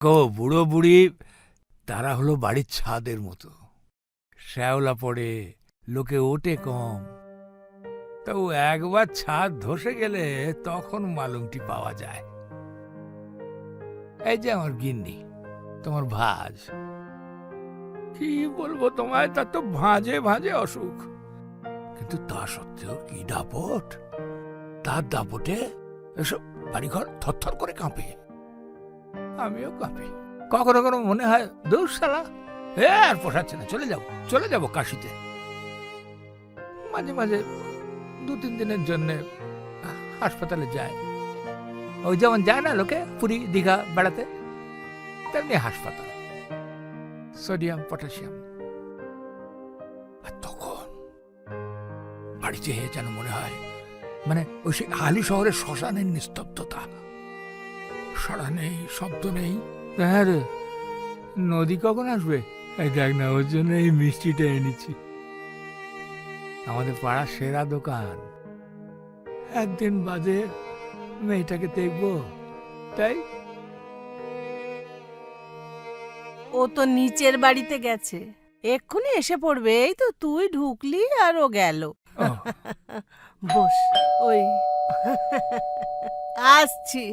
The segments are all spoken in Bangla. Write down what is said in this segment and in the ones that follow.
বুড়ো বুড়ি তারা হলো বাড়ির ছাদের মতো, শ্যাওলা পড়ে, লোকে ওঠে কম। তাও একবার ছাদ ধসে গেলে তখন মালুমটি পাওয়া যায়। এই যে আমার গিন্নি, তোমার ভাজ, কি বলবো তোমায়, তার তো ভাঁজে ভাঁজে অসুখ, কিন্তু তা সত্ত্বেও কি দাপট! তার দাপটে এসব বাড়িঘর থরথর করে কাঁপে, আমিও কাঁপি। কখনো কখনো মনে হয় দূর শালা, আর পোষাচ্ছে না, চলে যাবো কাশিতে। মাঝে মাঝে 2-3 দিনের জন্য হাসপাতালে যায়, ওই যেমন যায় না লোকে পুরী দীঘা বেড়াতে, তেমনি হাসপাতাল, সোডিয়াম পটাশিয়াম। আর তখন বাড়িতে যেন মনে হয় মানে ওই সেই হালি শহরের শ্মশানের নিস্তব্ধতা, সাড়া নেই, শব্দ নেই। হ্যাঁ রে, নদী কখন আসবে? দেখ না, ওর জন্য এই মিষ্টিটা এনেছি, আমাদের পাড়ার সেরা দোকান। একদিন বাদে মেয়েটাকে দেখবো, তাই। ও তো নিচের বাড়িতে গেছে, এক্ষুনি এসে পড়বে। এই তো তুই ঢুকলি আর ও গেল। বস, ওই আসছি।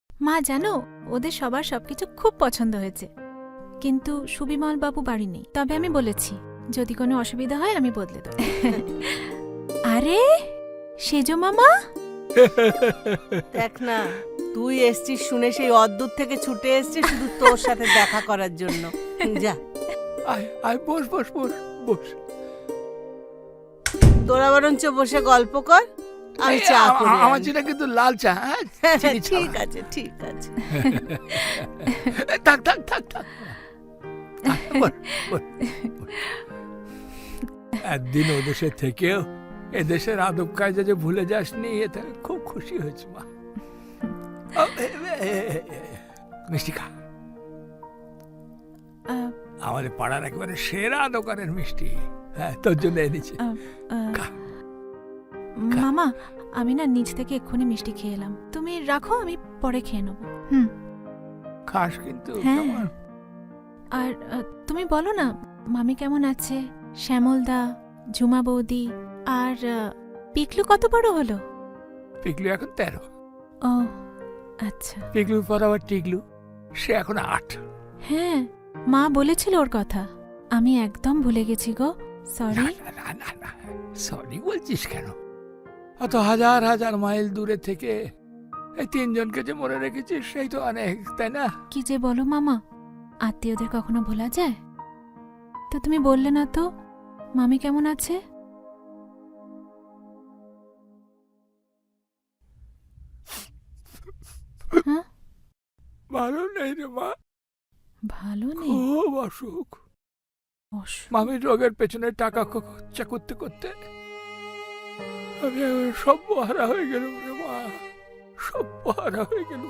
মা জানো, ওদের সবার সবকিছু খুব পছন্দ হয়েছে, কিন্তু সুবিমল বাবু বাড়ি নেই। তবে আমি বলেছি যদি কোনো অসুবিধা হয় আমি বদলে দেব। আরে সেজো মামা, দেখ না, তুই এসছিস শুনে সেই অদ্দূর থেকে ছুটে এসছিস শুধু তোর সাথে দেখা করার জন্য। যা, আয় বস বস বস বস। তোরা বরঞ্চ বসে গল্প কর, আমি চা করে আমার আনি। যেটা কিন্তু লাল চা। ঠিক আছে, ঠিক আছে। থাক থাক থাক থাক, একদিন ও দেশে থেকেও এদেশের আদব কায়দা যে ভুলে যাসনি, এতে খুব খুশি হয়েছে মা। মিষ্টি খা, আমাদের পাড়ার একেবারে সেরা দোকানের মিষ্টি। হ্যাঁ, তোর জন্য এনেছি। মামা আমি না নিচ থেকে এক্ষুনি মিষ্টি খেয়ে এলাম, তুমি রাখো, আমি পরে খেয়ে নেব। খাস কিন্তু। হ্যাঁ, আর তুমি বলো না মামি কেমন আছে, শ্যামলদা, ঝুমা বৌদি, আর পিকলু কত বড় হলো? পিকলু এখন 13। ও আচ্ছা। পিকলুর পর আবার টিকলু, সে এখন 8। হ্যাঁ, মা বলেছিল ওর কথা, আমি একদম ভুলে গেছি গো, সরি। না, সরি বলছিস কেন? অত হাজার হাজার মাইল দূরে থেকে এই 3 জনকে যে মনে রেখেছিস, সেই তো অনেক, তাই না? কি যে বলো মামা, আত্মীয়দের কখনো ভোলা যায়? তো তুমি বললে না তো মামি কেমন আছে? হ্যাঁ, ভালো নেই রে মা, ভালো নেই? খুব অসুখ। মামির রোগের পেছনে টাকা খরচা করতে করতে আমি সব হারা হয়ে গেলাম রে মা, সব হারা হয়ে গেল।